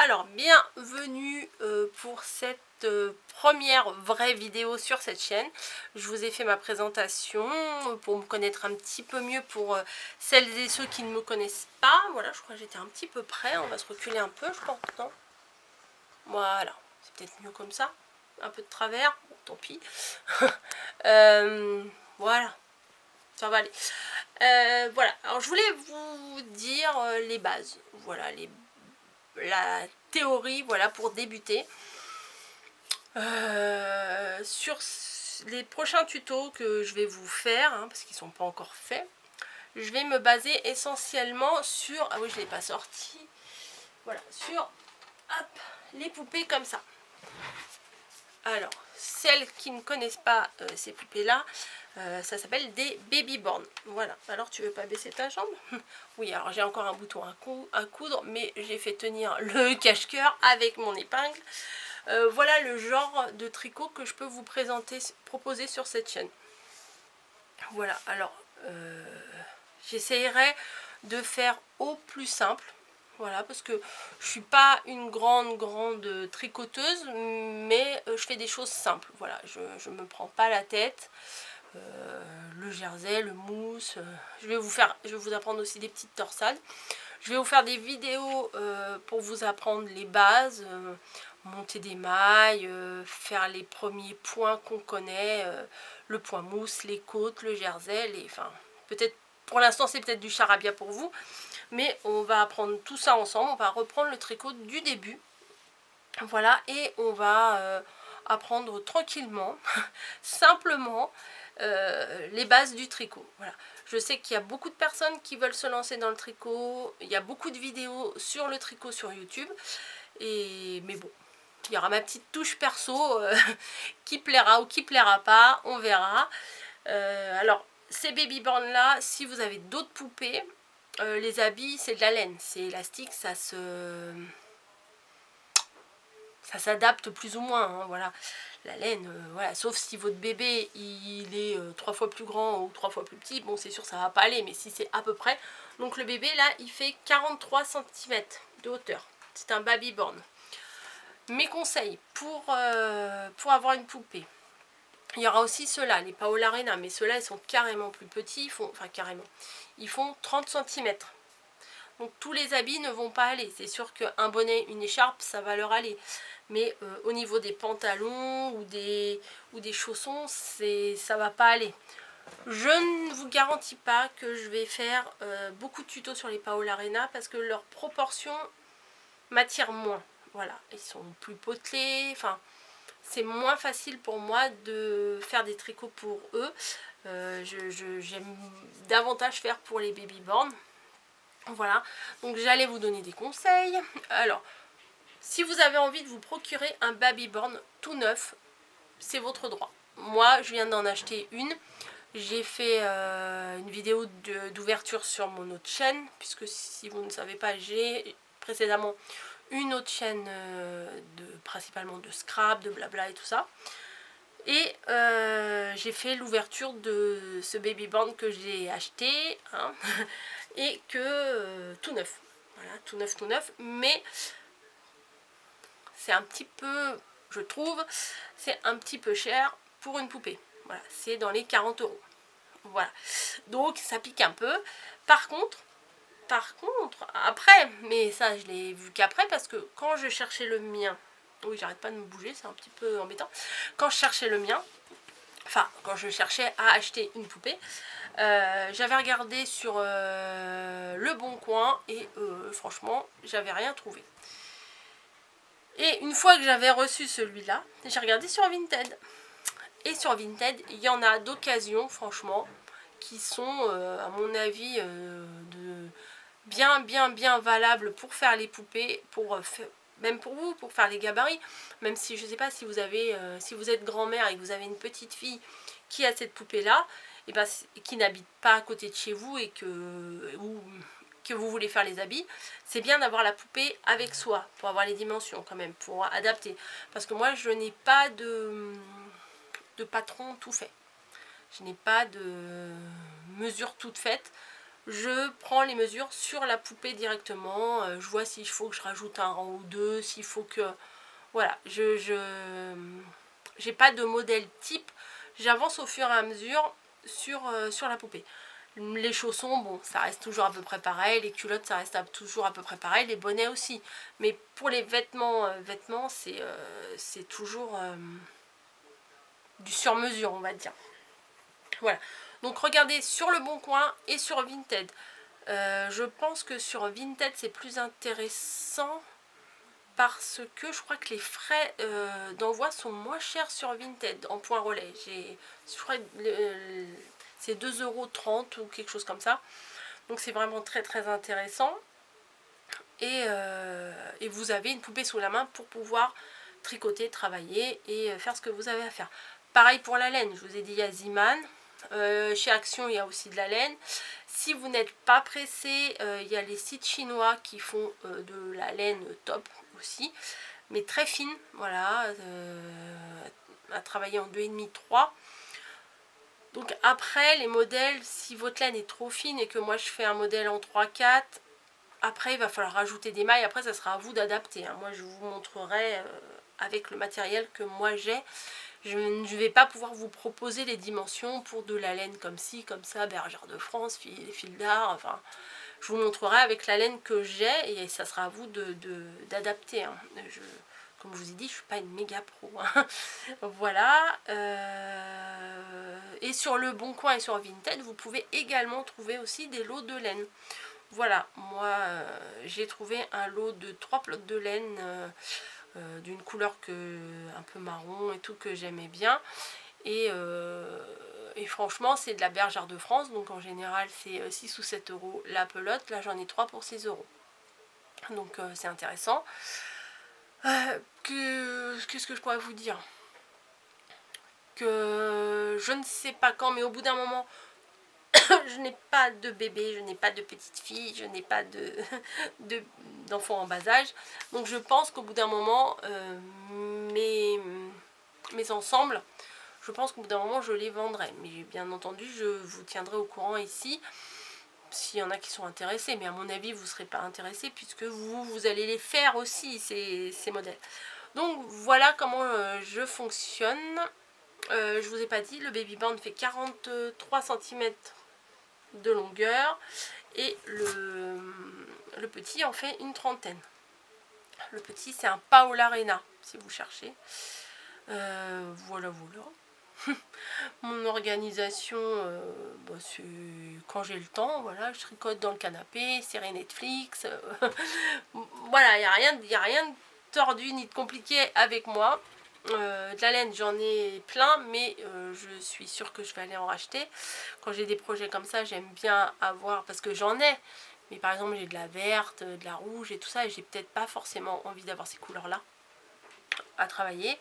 Alors bienvenue pour cette première vraie vidéo sur cette chaîne. Je vous ai fait ma présentation pour me connaître un petit peu mieux pour celles et ceux qui ne me connaissent pas. Voilà, je crois que j'étais un petit peu près. On va se reculer un peu, je pense. Non, voilà, c'est peut-être mieux comme ça. Un peu de travers, bon, tant pis. Voilà, ça va aller. Voilà, alors je voulais vous dire les bases. Voilà, la théorie, voilà, pour débuter. Sur les prochains tutos que je vais vous faire, hein, parce qu'ils ne sont pas encore faits, je vais me baser essentiellement sur, ah oui, je ne l'ai pas sorti, voilà, sur hop, les poupées comme ça. Alors, celles qui ne connaissent pas ces poupées-là, ça s'appelle des baby born. Voilà, alors tu veux pas baisser ta jambe? Oui, alors j'ai encore un bouton à coudre, mais j'ai fait tenir le cache-cœur avec mon épingle. Voilà le genre de tricot que je peux vous proposer sur cette chaîne. Voilà, alors j'essayerai de faire au plus simple. Voilà, parce que je suis pas une grande tricoteuse, mais je fais des choses simples. Voilà, je me prends pas la tête. Le jersey, le mousse, je vais vous apprendre aussi des petites torsades. Je vais vous faire des vidéos pour vous apprendre les bases, monter des mailles, faire les premiers points qu'on connaît, le point mousse, les côtes, le jersey, enfin, peut-être, pour l'instant c'est peut-être du charabia pour vous, mais on va apprendre tout ça ensemble, on va reprendre le tricot du début, voilà, et on va apprendre tranquillement, simplement, les bases du tricot. Voilà. Je sais qu'il y a beaucoup de personnes qui veulent se lancer dans le tricot, il y a beaucoup de vidéos sur le tricot sur YouTube, mais bon, il y aura ma petite touche perso qui plaira ou qui plaira pas, on verra. Alors, ces baby born là, si vous avez d'autres poupées, les habits c'est de la laine, c'est élastique, ça s'adapte plus ou moins, hein, voilà. La laine, voilà, sauf si votre bébé il est 3 fois plus grand ou 3 fois plus petit, bon c'est sûr ça va pas aller, mais si c'est à peu près. Donc le bébé là il fait 43 cm de hauteur, c'est un baby born. Mes conseils pour avoir une poupée, il y aura aussi ceux-là, les Paola Arena, mais ceux-là ils sont carrément plus petits, ils font 30 cm. Donc tous les habits ne vont pas aller. C'est sûr qu'un bonnet, une écharpe, ça va leur aller. Mais au niveau des pantalons ou des chaussons, ça va pas aller. Je ne vous garantis pas que je vais faire beaucoup de tutos sur les Paola Arena parce que leurs proportions m'attirent moins. Voilà, ils sont plus potelés, enfin, c'est moins facile pour moi de faire des tricots pour eux. J'aime davantage faire pour les baby born. Voilà, donc j'allais vous donner des conseils. Alors, si vous avez envie de vous procurer un baby born tout neuf, c'est votre droit. Moi, je viens d'en acheter une. J'ai fait une vidéo d'ouverture sur mon autre chaîne, puisque si vous ne savez pas, j'ai précédemment une autre chaîne principalement de scrap, de blabla et tout ça. Et j'ai fait l'ouverture de ce baby born que j'ai acheté, hein, et que tout neuf. Voilà, tout neuf, mais c'est un petit peu, je trouve, c'est un petit peu cher pour une poupée. Voilà, c'est dans les 40 €. Voilà, donc ça pique un peu. Par contre, après, mais ça je l'ai vu qu'après, parce que quand je cherchais le mien, oui j'arrête pas de me bouger, c'est un petit peu embêtant, quand je cherchais le mien, enfin quand je cherchais à acheter une poupée, j'avais regardé sur Le Bon Coin et franchement j'avais rien trouvé. Et une fois que j'avais reçu celui-là, j'ai regardé sur Vinted. Et sur Vinted, il y en a d'occasion, franchement, qui sont, à mon avis, bien valables pour faire les poupées, même pour vous, pour faire les gabarits. Même si, je ne sais pas, si vous êtes grand-mère et que vous avez une petite fille qui a cette poupée-là, et ben, qui n'habite pas à côté de chez vous et que vous voulez faire les habits, c'est bien d'avoir la poupée avec soi, pour avoir les dimensions quand même, pour adapter. Parce que moi, je n'ai pas de patron tout fait. Je n'ai pas de mesure toute faite. je prends les mesures sur la poupée directement. Je vois s'il faut que je rajoute un rang ou deux, s'il faut que... Voilà, j'ai pas de modèle type, j'avance au fur et à mesure sur la poupée. Les chaussons, bon, ça reste toujours à peu près pareil, les culottes, ça reste toujours à peu près pareil, les bonnets aussi. Mais pour les vêtements, c'est toujours du sur-mesure, on va dire. Voilà, donc regardez sur Le Bon Coin et sur Vinted. Je pense que sur Vinted, c'est plus intéressant parce que je crois que les frais d'envoi sont moins chers sur Vinted en point relais. Je crois que c'est 2,30 € ou quelque chose comme ça. Donc c'est vraiment très très intéressant. Et vous avez une poupée sous la main pour pouvoir tricoter, travailler et faire ce que vous avez à faire. Pareil pour la laine, je vous ai dit il y a Ziman. Chez Action, il y a aussi de la laine. Si vous n'êtes pas pressé, il y a les sites chinois qui font de la laine top aussi, mais très fine, voilà, à travailler en 2,5-3. Donc après, les modèles, si votre laine est trop fine et que moi je fais un modèle en 3-4, après il va falloir rajouter des mailles, après ça sera à vous d'adapter. Moi je vous montrerai avec le matériel que moi j'ai. Je ne vais pas pouvoir vous proposer les dimensions pour de la laine comme ci, comme ça, bergère de France, fil d'art, enfin, je vous montrerai avec la laine que j'ai et ça sera à vous d'adapter. Comme je vous ai dit, je ne suis pas une méga pro. Voilà. Et sur Le Bon Coin et sur Vinted, vous pouvez également trouver aussi des lots de laine. Voilà, moi j'ai trouvé un lot de 3 plots de laine d'une couleur un peu marron et tout que j'aimais bien. Et franchement, c'est de la bergère de France, donc en général c'est 6 ou 7 € la pelote. Là j'en ai 3 pour 6 €. Donc c'est intéressant. Qu'est-ce que je pourrais vous dire? Que je ne sais pas quand, mais au bout d'un moment, je n'ai pas de bébé, je n'ai pas de petite fille, je n'ai pas d'enfants en bas âge. Donc je pense qu'au bout d'un moment, mes ensembles, je pense qu'au bout d'un moment je les vendrai. Mais bien entendu, je vous tiendrai au courant ici s'il y en a qui sont intéressés. Mais à mon avis, vous ne serez pas intéressés puisque vous allez les faire aussi, ces modèles. Donc voilà comment je fonctionne. Je vous ai pas dit, le baby band fait 43 cm de longueur et le petit en fait une trentaine. Le petit c'est un Paola Reina si vous cherchez. Voilà. Mon organisation, c'est quand j'ai le temps, voilà, je tricote dans le canapé, série Netflix. Voilà, il n'y a rien de tordu ni de compliqué avec moi. De la laine j'en ai plein, mais je suis sûre que je vais aller en racheter. Quand j'ai des projets comme ça, j'aime bien avoir, parce que j'en ai, mais par exemple j'ai de la verte, de la rouge et tout ça, et j'ai peut-être pas forcément envie d'avoir ces couleurs là à travailler.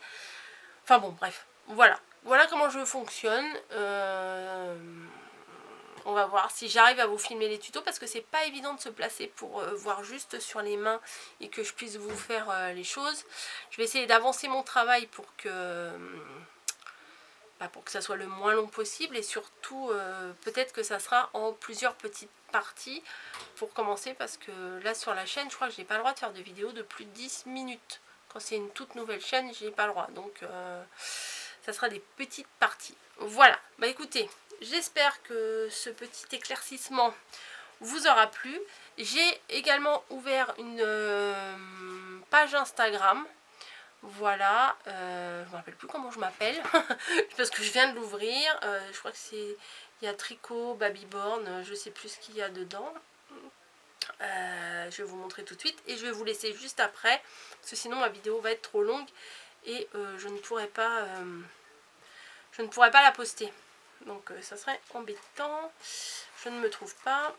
Enfin bon, bref, voilà comment je fonctionne. On va voir si j'arrive à vous filmer les tutos, parce que c'est pas évident de se placer pour voir juste sur les mains et que je puisse vous faire les choses. Je vais essayer d'avancer mon travail pour que ça soit le moins long possible, et surtout peut-être que ça sera en plusieurs petites parties pour commencer, parce que là sur la chaîne je crois que j'ai pas le droit de faire de vidéos de plus de 10 minutes. Quand c'est une toute nouvelle chaîne, j'ai pas le droit, donc ça sera des petites parties. Voilà, bah écoutez, j'espère que ce petit éclaircissement vous aura plu. J'ai également ouvert une page Instagram. Voilà, je ne me rappelle plus comment je m'appelle parce que je viens de l'ouvrir. Je crois que c'est, il y a Tricot, Babyborn, je sais plus ce qu'il y a dedans. Je vais vous montrer tout de suite et je vais vous laisser juste après, parce que sinon ma vidéo va être trop longue et je ne pourrai pas la poster. Donc ça serait embêtant. Je ne me trouve pas.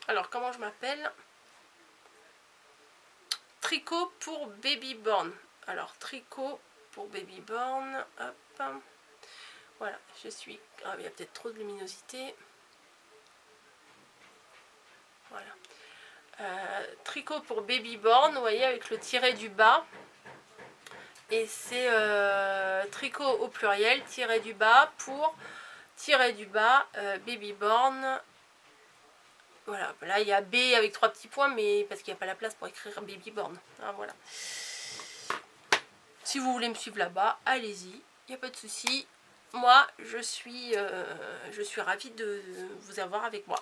Alors comment je m'appelle? Tricot pour Babyborn. Alors tricot pour Babyborn. Hop. Voilà, je suis. Ah, il y a peut-être trop de luminosité. Voilà. Tricot pour Babyborn, vous voyez, avec le tiret du bas. Et c'est tricot au pluriel, tiret du bas pour tiret du bas Babyborn Voilà, là il y a B avec 3 petits points, mais parce qu'il n'y a pas la place pour écrire Babyborn. Hein, voilà. Si vous voulez me suivre là-bas, allez-y, il n'y a pas de souci. Moi, je suis ravie de vous avoir avec moi.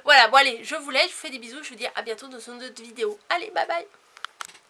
Voilà, bon allez, je vous laisse, je vous fais des bisous, je vous dis à bientôt dans une autre vidéo. Allez, bye bye!